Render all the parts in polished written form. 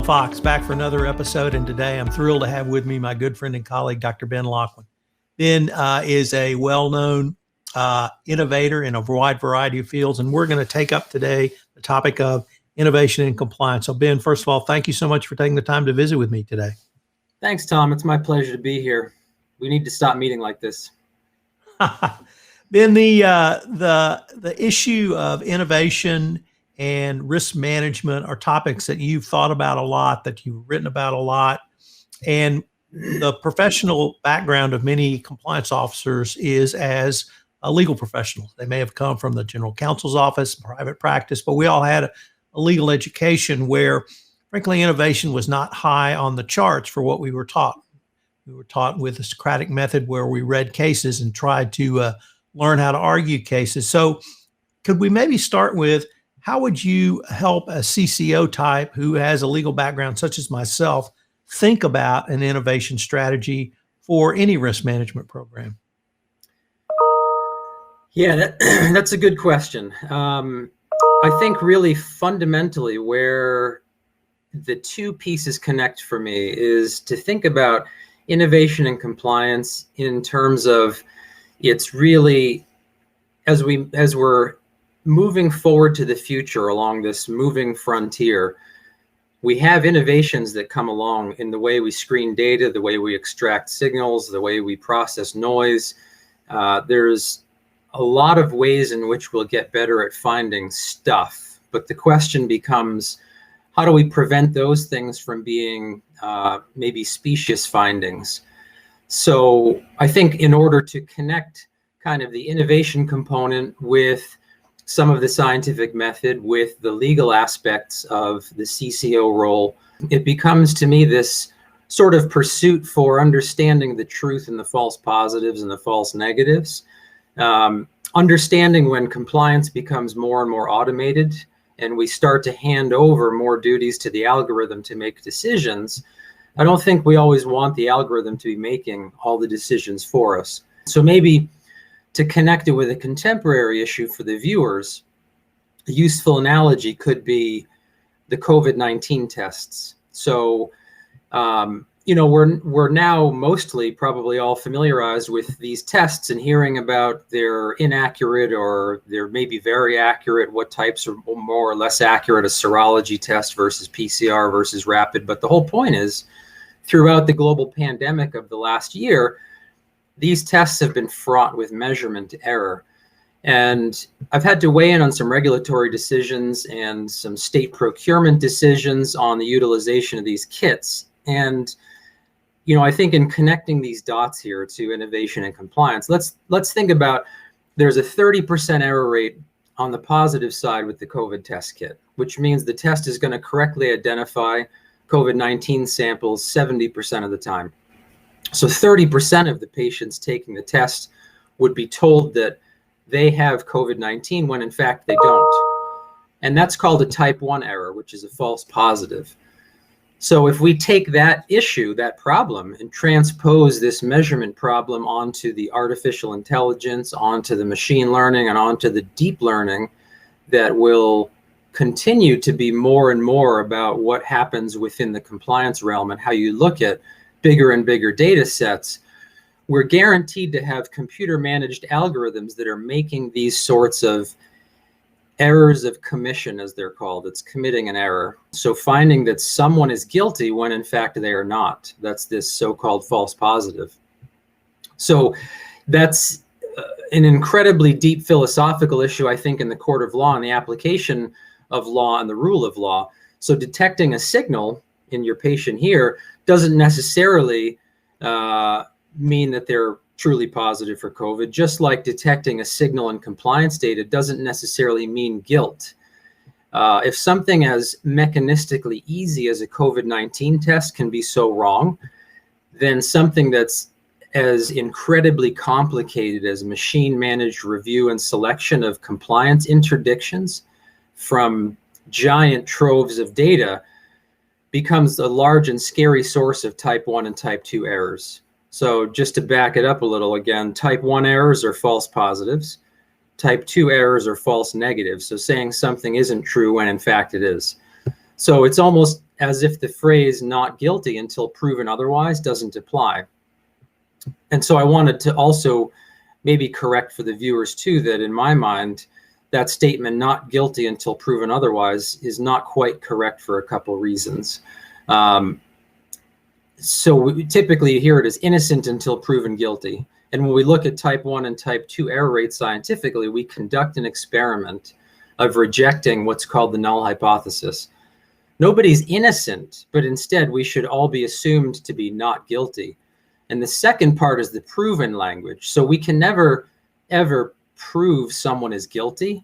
Fox back for another episode, and today I'm thrilled to have with me my good friend and colleague, Dr. Ben Locwin. Ben is a well-known innovator in a wide variety of fields, and we're going to take up today the topic of innovation and compliance. So Ben, first of all, thank you so much for taking the time to visit with me today. Thanks, Tom. It's my pleasure to be here. We need to stop meeting like this. Ben, the issue of innovation and risk management are topics that you've thought about a lot, that you've written about a lot. And the professional background of many compliance officers is as a legal professional. They may have come from the general counsel's office, private practice, but we all had a legal education where, frankly, innovation was not high on the charts for what we were taught. We were taught with the Socratic method, where we read cases and tried to learn how to argue cases. So could we maybe start with, how would you help a CCO type who has a legal background such as myself think about an innovation strategy for any risk management program? Yeah, that's a good question. I think really fundamentally where the two pieces connect for me is to think about innovation and compliance in terms of, it's really, as we're moving forward to the future along this moving frontier, we have innovations that come along in the way we screen data, the way we extract signals, the way we process noise. There's a lot of ways in which we'll get better at finding stuff, but the question becomes, how do we prevent those things from being maybe specious findings? So I think in order to connect kind of the innovation component with some of the scientific method, with the legal aspects of the CCO role, it becomes to me this sort of pursuit for understanding the truth and the false positives and the false negatives. Understanding when compliance becomes more and more automated and we start to hand over more duties to the algorithm to make decisions, I don't think we always want the algorithm to be making all the decisions for us. So maybe to connect it with a contemporary issue for the viewers, a useful analogy could be the COVID-19 tests. So, we're now mostly probably all familiarized with these tests and hearing about they're inaccurate or they're maybe very accurate, what types are more or less accurate, a serology test versus PCR versus rapid. But the whole point is, throughout the global pandemic of the last year, these tests have been fraught with measurement error. And I've had to weigh in on some regulatory decisions and some state procurement decisions on the utilization of these kits. And, I think in connecting these dots here to innovation and compliance, let's think about, there's a 30% error rate on the positive side with the COVID test kit, which means the test is going to correctly identify COVID-19 samples 70% of the time. So 30% of the patients taking the test would be told that they have COVID-19 when in fact they don't. And that's called a type 1 error, which is a false positive. So if we take that issue, that problem, and transpose this measurement problem onto the artificial intelligence, onto the machine learning, and onto the deep learning that will continue to be more and more about what happens within the compliance realm and how you look at bigger and bigger data sets, we're guaranteed to have computer managed algorithms that are making these sorts of errors of commission, as they're called. It's committing an error. So finding that someone is guilty when in fact they are not. That's this so-called false positive. So that's an incredibly deep philosophical issue, I think, in the court of law and the application of law and the rule of law. So detecting a signal in your patient here doesn't necessarily mean that they're truly positive for COVID, just like detecting a signal in compliance data doesn't necessarily mean guilt. If something as mechanistically easy as a COVID-19 test can be so wrong, then something that's as incredibly complicated as machine managed review and selection of compliance interdictions from giant troves of data becomes a large and scary source of type 1 and type 2 errors. So just to back it up a little again, type 1 errors are false positives. Type 2 errors are false negatives. So saying something isn't true when in fact it is. So it's almost as if the phrase "not guilty until proven otherwise" doesn't apply. And so I wanted to also maybe correct for the viewers too, that in my mind, that statement "not guilty until proven otherwise" is not quite correct for a couple reasons. So we typically hear it as innocent until proven guilty. And when we look at type 1 and type 2 error rates scientifically, we conduct an experiment of rejecting what's called the null hypothesis. Nobody's innocent, but instead we should all be assumed to be not guilty. And the second part is the proven language. So we can never, ever prove someone is guilty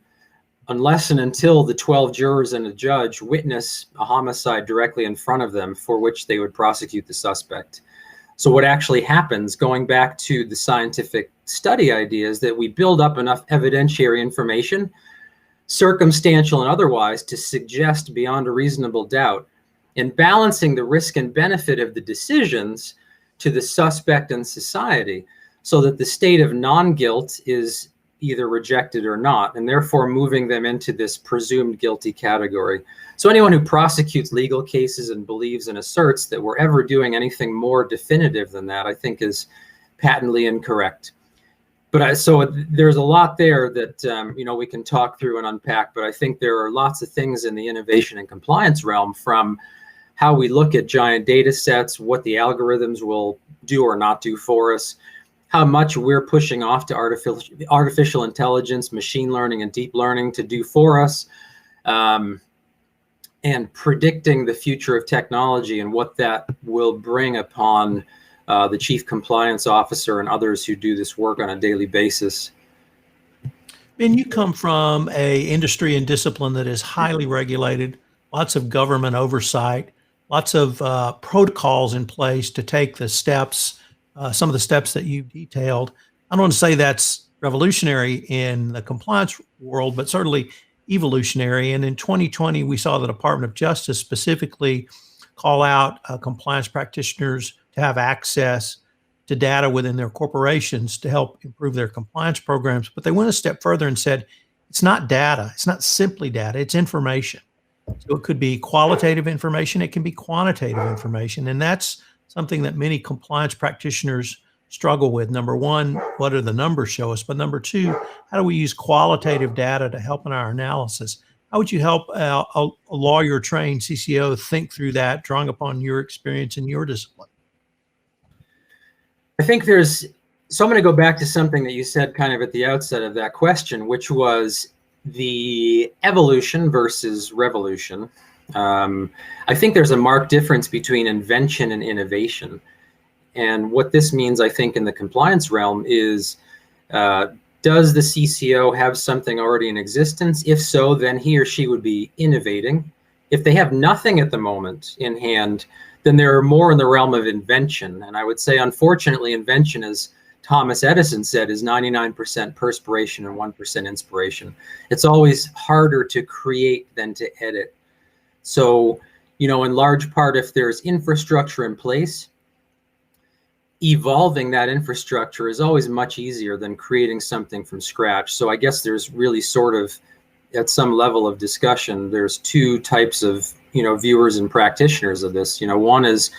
unless and until the 12 jurors and a judge witness a homicide directly in front of them for which they would prosecute the suspect. So what actually happens, going back to the scientific study idea, is that we build up enough evidentiary information, circumstantial and otherwise, to suggest beyond a reasonable doubt, and balancing the risk and benefit of the decisions to the suspect and society, so that the state of non-guilt is either rejected or not, and therefore moving them into this presumed guilty category. So anyone who prosecutes legal cases and believes and asserts that we're ever doing anything more definitive than that, I think is patently incorrect. But so there's a lot there that we can talk through and unpack, but I think there are lots of things in the innovation and compliance realm, from how we look at giant data sets, what the algorithms will do or not do for us, how much we're pushing off to artificial intelligence, machine learning, and deep learning to do for us, and predicting the future of technology and what that will bring upon the chief compliance officer and others who do this work on a daily basis. Ben, you come from a industry and discipline that is highly regulated, lots of government oversight, lots of protocols in place to take the steps, some of the steps that you've detailed. I don't want to say that's revolutionary in the compliance world, but certainly evolutionary. And in 2020, we saw the Department of Justice specifically call out compliance practitioners to have access to data within their corporations to help improve their compliance programs. But they went a step further and said, it's not data. It's not simply data. It's information. So it could be qualitative information. It can be quantitative information. And that's something that many compliance practitioners struggle with. Number one, what do the numbers show us? But number two, how do we use qualitative data to help in our analysis? How would you help a lawyer trained CCO think through that, drawing upon your experience and your discipline? I think so I'm going to go back to something that you said kind of at the outset of that question, which was the evolution versus revolution. I think there's a marked difference between invention and innovation. And what this means, I think, in the compliance realm is, does the CCO have something already in existence? If so, then he or she would be innovating. If they have nothing at the moment in hand, then they're more in the realm of invention. And I would say, unfortunately, invention, as Thomas Edison said, is 99% perspiration and 1% inspiration. It's always harder to create than to edit. So, in large part, if there's infrastructure in place, evolving that infrastructure is always much easier than creating something from scratch. So I guess there's really sort of, at some level of discussion, there's two types of, viewers and practitioners of this. One is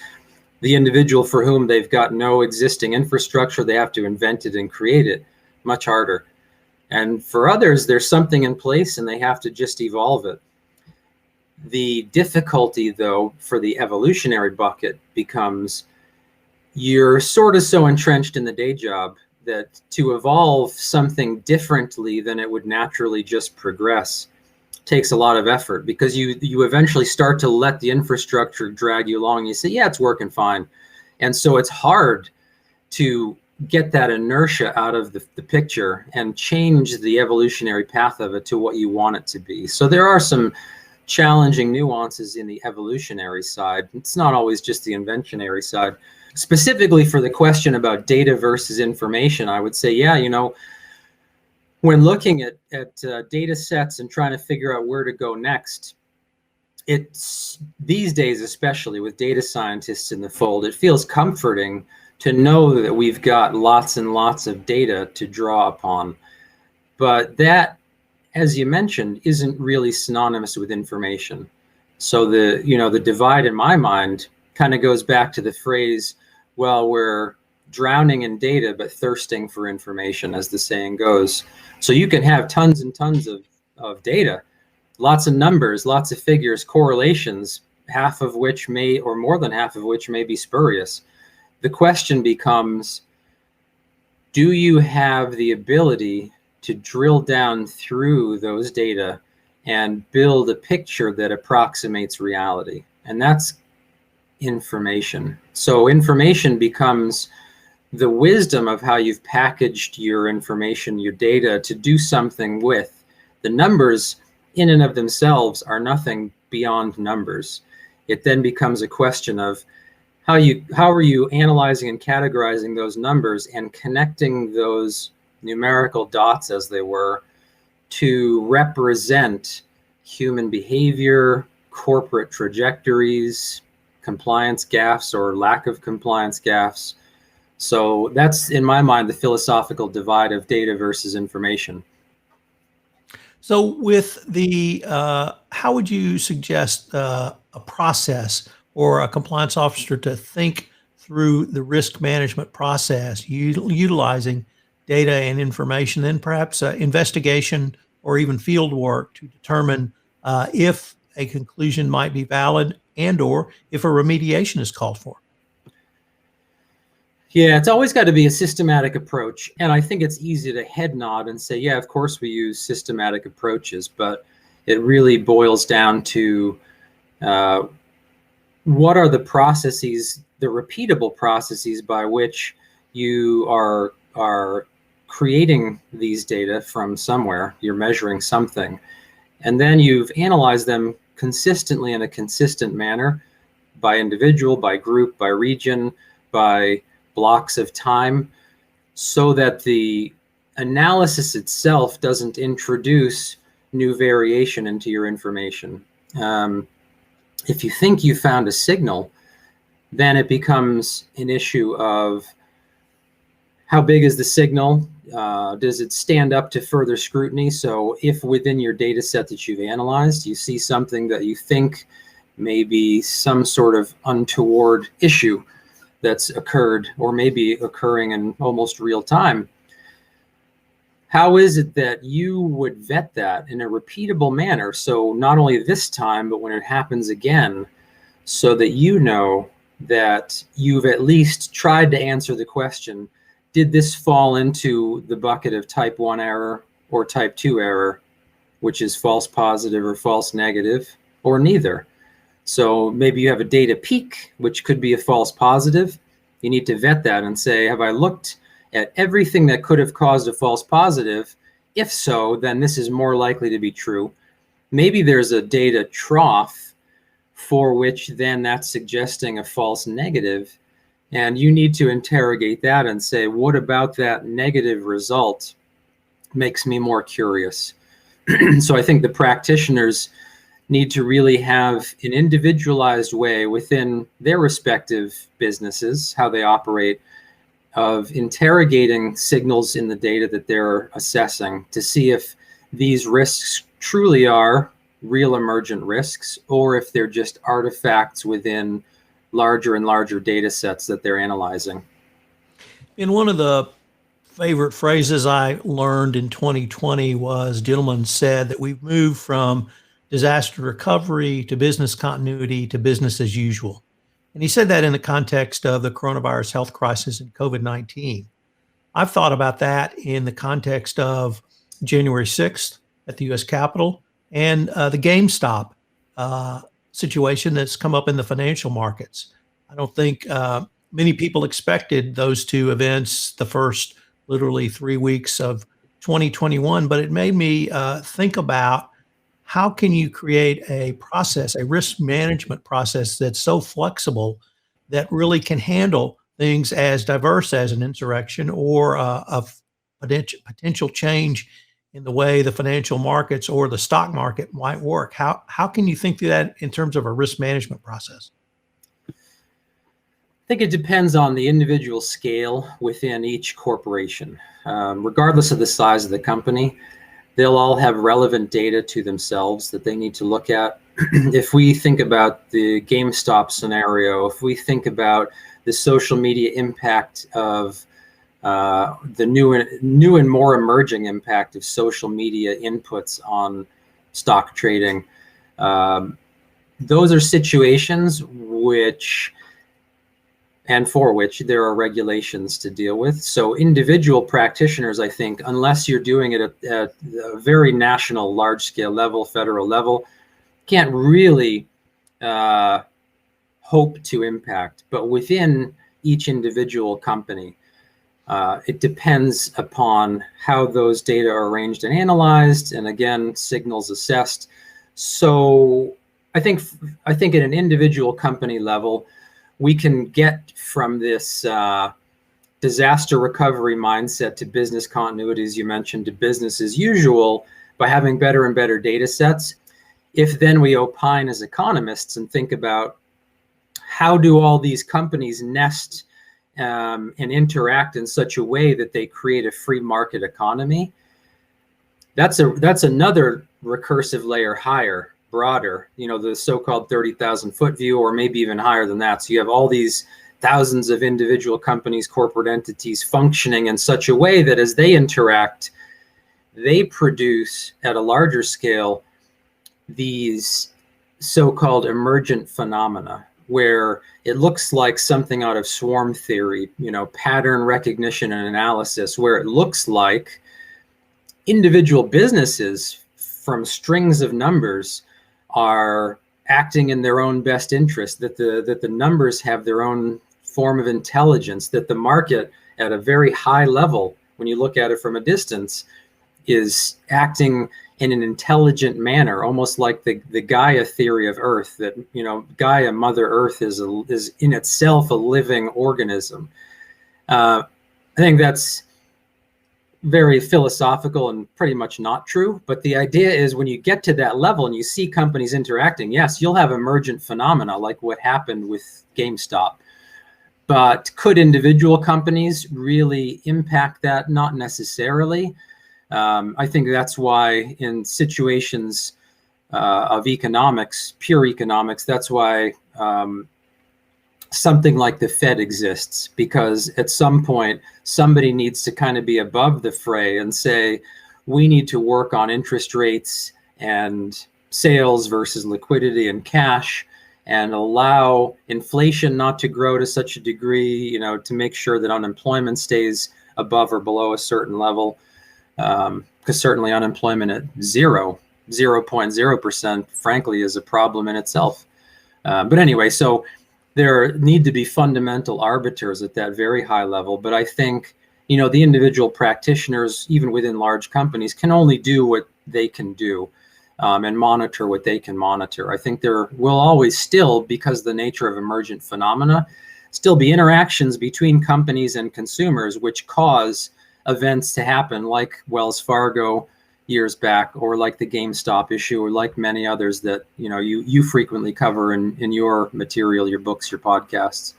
the individual for whom they've got no existing infrastructure, they have to invent it and create it, much harder. And for others, there's something in place and they have to just evolve it. The difficulty, though, for the evolutionary bucket becomes you're sort of so entrenched in the day job that to evolve something differently than it would naturally just progress takes a lot of effort, because you eventually start to let the infrastructure drag you along. You say, yeah, it's working fine. And so it's hard to get that inertia out of the picture and change the evolutionary path of it to what you want it to be. So there are some challenging nuances in the evolutionary side. It's not always just the inventionary side. Specifically for the question about data versus information, I would say, yeah, when looking at data sets and trying to figure out where to go next, it's these days, especially with data scientists in the fold, it feels comforting to know that we've got lots and lots of data to draw upon. But that, as you mentioned, isn't really synonymous with information. So the divide in my mind kind of goes back to the phrase, well, we're drowning in data but thirsting for information, as the saying goes. So you can have tons and tons of data, lots of numbers, lots of figures, correlations, half of which may, or more than half of which may be spurious. The question becomes, do you have the ability to drill down through those data and build a picture that approximates reality? And that's information. So information becomes the wisdom of how you've packaged your information, your data, to do something with. The numbers in and of themselves are nothing beyond numbers. It then becomes a question of how are you analyzing and categorizing those numbers and connecting those numerical dots, as they were, to represent human behavior, corporate trajectories, compliance gaffes or lack of compliance gaffes. So that's, in my mind, the philosophical divide of data versus information. So with the, how would you suggest a process or a compliance officer to think through the risk management process, utilizing data and information, then perhaps investigation or even field work to determine if a conclusion might be valid and or if a remediation is called for? Yeah, it's always got to be a systematic approach. And I think it's easy to head nod and say, yeah, of course we use systematic approaches, but it really boils down to what are the processes, the repeatable processes by which you are creating these data from somewhere. You're measuring something, and then you've analyzed them consistently in a consistent manner by individual, by group, by region, by blocks of time, so that the analysis itself doesn't introduce new variation into your information. If you think you found a signal, then it becomes an issue of how big is the signal? Does it stand up to further scrutiny? So if within your data set that you've analyzed, you see something that you think may be some sort of untoward issue that's occurred or maybe occurring in almost real time, how is it that you would vet that in a repeatable manner? So not only this time, but when it happens again, so that you know that you've at least tried to answer the question, did this fall into the bucket of type 1 error or type 2 error, which is false positive or false negative, or neither? So maybe you have a data peak, which could be a false positive. You need to vet that and say, have I looked at everything that could have caused a false positive? If so, then this is more likely to be true. Maybe there's a data trough for which then that's suggesting a false negative. And you need to interrogate that and say, what about that negative result makes me more curious? So I think the practitioners need to really have an individualized way within their respective businesses, how they operate, of interrogating signals in the data that they're assessing to see if these risks truly are real emergent risks, or if they're just artifacts within larger and larger data sets that they're analyzing. And one of the favorite phrases I learned in 2020 was, gentleman said that we've moved from disaster recovery to business continuity to business as usual. And he said that in the context of the coronavirus health crisis and COVID-19. I've thought about that in the context of January 6th at the US Capitol and the GameStop situation that's come up in the financial markets. I don't think many people expected those two events the first literally 3 weeks of 2021, but it made me think about how can you create a process, a risk management process that's so flexible that really can handle things as diverse as an insurrection or a potential change in the way the financial markets or the stock market might work? How can you think through that in terms of a risk management process? I think it depends on the individual scale within each corporation. Regardless of the size of the company, they'll all have relevant data to themselves that they need to look at. if we think about the GameStop scenario, if we think about the social media impact of the new and more emerging impact of social media inputs on stock trading, those are situations for which there are regulations to deal with. So individual practitioners, I think, unless you're doing it at a very national, large-scale level, federal level, can't really hope to impact. But within each individual company, it depends upon how those data are arranged and analyzed, and again, signals assessed. So I think at an individual company level, we can get from this disaster recovery mindset to business continuity, as you mentioned, to business as usual by having better and better data sets. If then we opine as economists and think about how do all these companies nest and interact in such a way that they create a free market economy, that's another recursive layer higher, broader, the so-called 30,000 foot view, or maybe even higher than that. So you have all these thousands of individual companies, corporate entities functioning in such a way that as they interact, they produce at a larger scale these so-called emergent phenomena, where it looks like something out of swarm theory, pattern recognition and analysis, where it looks like individual businesses from strings of numbers are acting in their own best interest, that the numbers have their own form of intelligence, that the market at a very high level, when you look at it from a distance, is acting in an intelligent manner, almost like the Gaia theory of Earth, that Gaia, Mother Earth, is in itself a living organism. I think that's very philosophical and pretty much not true. But the idea is when you get to that level and you see companies interacting, yes, you'll have emergent phenomena like what happened with GameStop. But could individual companies really impact that? Not necessarily. I think that's why in situations of economics, pure economics, that's why something like the Fed exists, because at some point somebody needs to kind of be above the fray and say, we need to work on interest rates and sales versus liquidity and cash, and allow inflation not to grow to such a degree, to make sure that unemployment stays above or below a certain level. Because certainly unemployment at 0.0%, frankly, is a problem in itself. But anyway, so there need to be fundamental arbiters at that very high level. But I think, the individual practitioners, even within large companies, can only do what they can do and monitor what they can monitor. I think there will always still, because the nature of emergent phenomena, still be interactions between companies and consumers which cause events to happen, like Wells Fargo years back, or like the GameStop issue, or like many others that you frequently cover in your material, your books, your podcasts.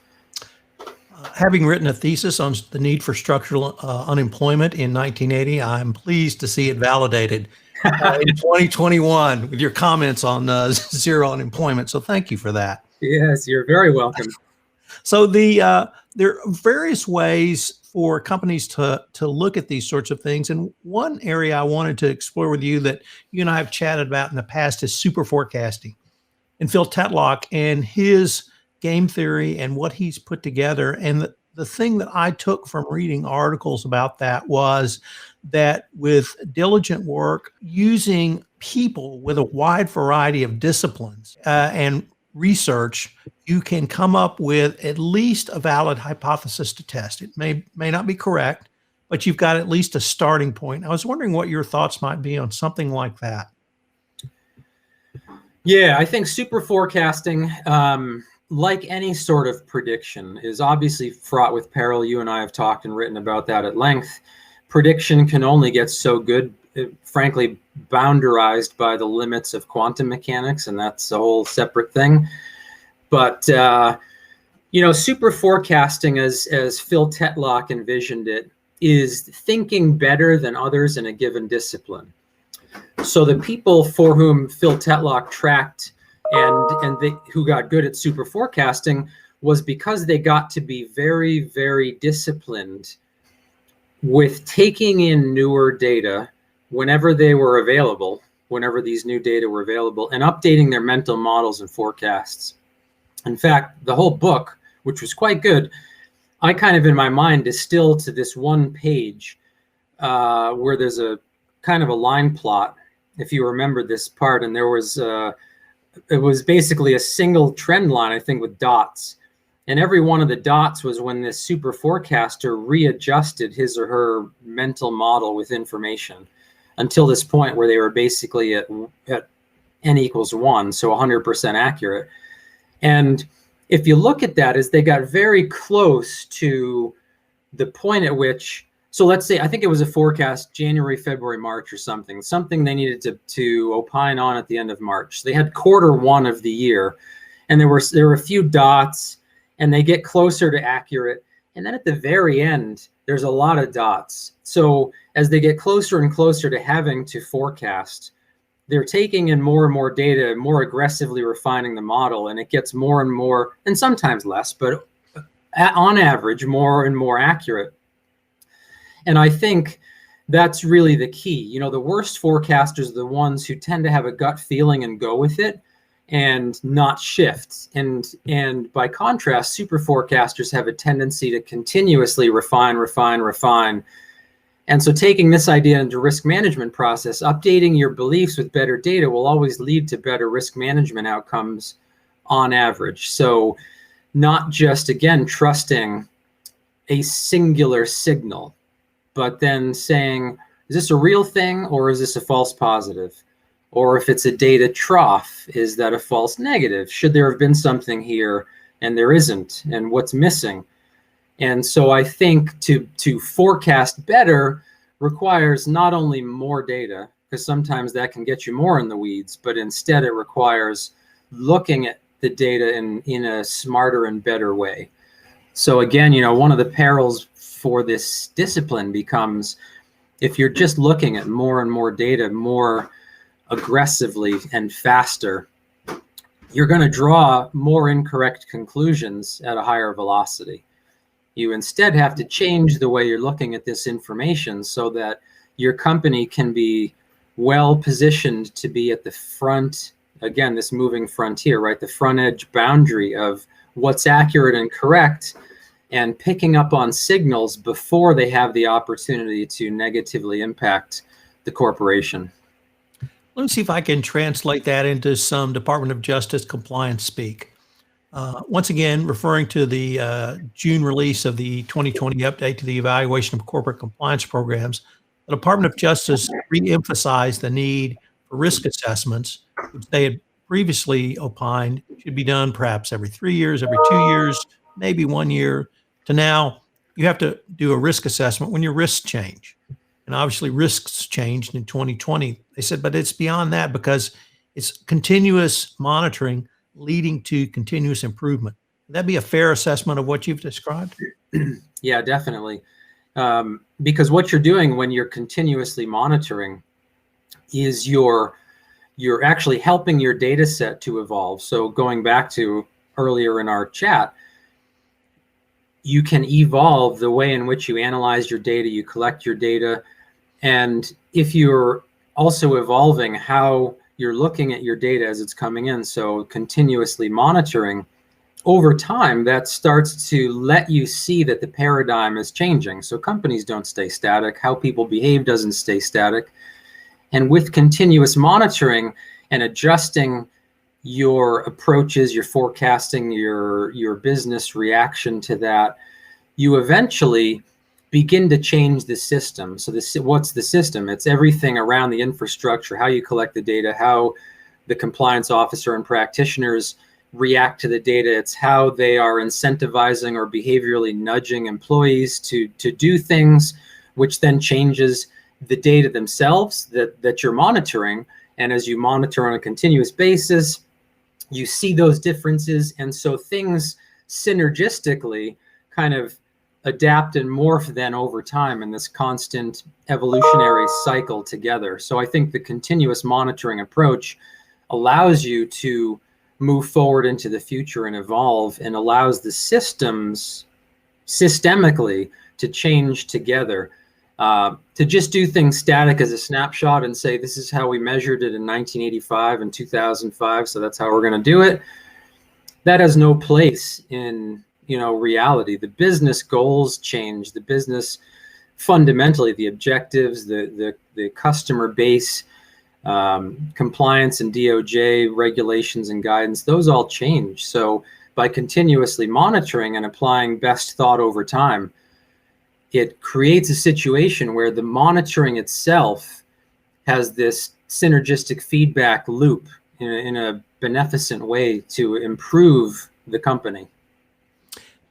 Having written a thesis on the need for structural unemployment in 1980, I'm pleased to see it validated in 2021 with your comments on zero unemployment. So thank you for that. Yes, you're very welcome. So there are various ways for companies to look at these sorts of things. And one area I wanted to explore with you that you and I have chatted about in the past is super forecasting. And Phil Tetlock and his game theory and what he's put together. And the thing that I took from reading articles about that was that with diligent work, using people with a wide variety of disciplines and research, you can come up with at least a valid hypothesis to test. It may not be correct, but you've got at least a starting point. I was wondering what your thoughts might be on something like that. Yeah, I think super forecasting, like any sort of prediction, is obviously fraught with peril. You and I have talked and written about that at length. Prediction can only get so good, frankly, boundarized by the limits of quantum mechanics, and that's a whole separate thing. But super forecasting, as Phil Tetlock envisioned it, is thinking better than others in a given discipline. So the people for whom Phil Tetlock tracked who got good at super forecasting was because they got to be very, very disciplined with taking in newer data whenever they were available, whenever these new data were available, and updating their mental models and forecasts. In fact, the whole book, which was quite good, I kind of in my mind distilled to this one page where there's a kind of a line plot, if you remember this part, and there was it was basically a single trend line, I think, with dots. And every one of the dots was when this super forecaster readjusted his or her mental model with information until this point where they were basically at n equals 1, so 100% accurate. And if you look at that, as they got very close to the point at which, so let's say, I think it was a forecast January, February, March or something they needed to opine on at the end of March. They had Q1 of the year, and there were a few dots, and they get closer to accurate. And then at the very end, there's a lot of dots. So as they get closer and closer to having to forecast, they're taking in more and more data, more aggressively refining the model, and it gets more and more, and sometimes less, but on average, more and more accurate. And I think that's really the key. You know, the worst forecasters are the ones who tend to have a gut feeling and go with it and not shift. And by contrast, super forecasters have a tendency to continuously refine. And so taking this idea into risk management process, updating your beliefs with better data will always lead to better risk management outcomes on average. So not just, again, trusting a singular signal, but then saying, is this a real thing or is this a false positive? Or if it's a data trough, is that a false negative? Should there have been something here and there isn't? And what's missing? And so I think to forecast better requires not only more data, because sometimes that can get you more in the weeds, but instead it requires looking at the data in a smarter and better way. So again, you know, one of the perils for this discipline becomes, if you're just looking at more and more data more aggressively and faster, you're going to draw more incorrect conclusions at a higher velocity. You instead have to change the way you're looking at this information so that your company can be well positioned to be at the front, again, this moving frontier, right? The front edge boundary of what's accurate and correct, and picking up on signals before they have the opportunity to negatively impact the corporation. Let me see if I can translate that into some Department of Justice compliance speak. Once again, referring to the June release of the 2020 update to the evaluation of corporate compliance programs, the Department of Justice re-emphasized the need for risk assessments, which they had previously opined should be done perhaps every 3 years, every 2 years, maybe 1 year, to now you have to do a risk assessment when your risks change. And obviously risks changed in 2020. They said, but it's beyond that because it's continuous monitoring leading to continuous improvement. Would that be a fair assessment of what you've described? Yeah, definitely. Because what you're doing when you're continuously monitoring is you're actually helping your data set to evolve. So going back to earlier in our chat, you can evolve the way in which you analyze your data, you collect your data. And if you're also evolving how you're looking at your data as it's coming in, so continuously monitoring, over time, that starts to let you see that the paradigm is changing. So companies don't stay static. How people behave doesn't stay static. And with continuous monitoring and adjusting your approaches, your forecasting, your business reaction to that, you eventually begin to change the system. So what's the system? It's everything around the infrastructure, how you collect the data, how the compliance officer and practitioners react to the data. It's how they are incentivizing or behaviorally nudging employees to do things, which then changes the data themselves that you're monitoring. And as you monitor on a continuous basis, you see those differences. And so things synergistically kind of adapt and morph then over time in this constant evolutionary cycle together. So I think the continuous monitoring approach allows you to move forward into the future and evolve, and allows the systems systemically to change together. To just do things static as a snapshot and say, this is how we measured it in 1985 and 2005, so that's how we're going to do it. That has no place in, reality. The business goals change. The business, fundamentally, the objectives, the customer base, compliance and DOJ regulations and guidance, those all change. So by continuously monitoring and applying best thought over time, it creates a situation where the monitoring itself has this synergistic feedback loop in a beneficent way to improve the company.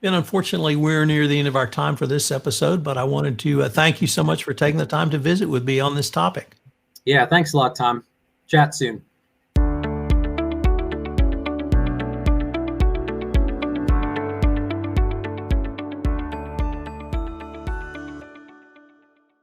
And unfortunately, we're near the end of our time for this episode, but I wanted to thank you so much for taking the time to visit with me on this topic. Yeah, thanks a lot, Tom. Chat soon.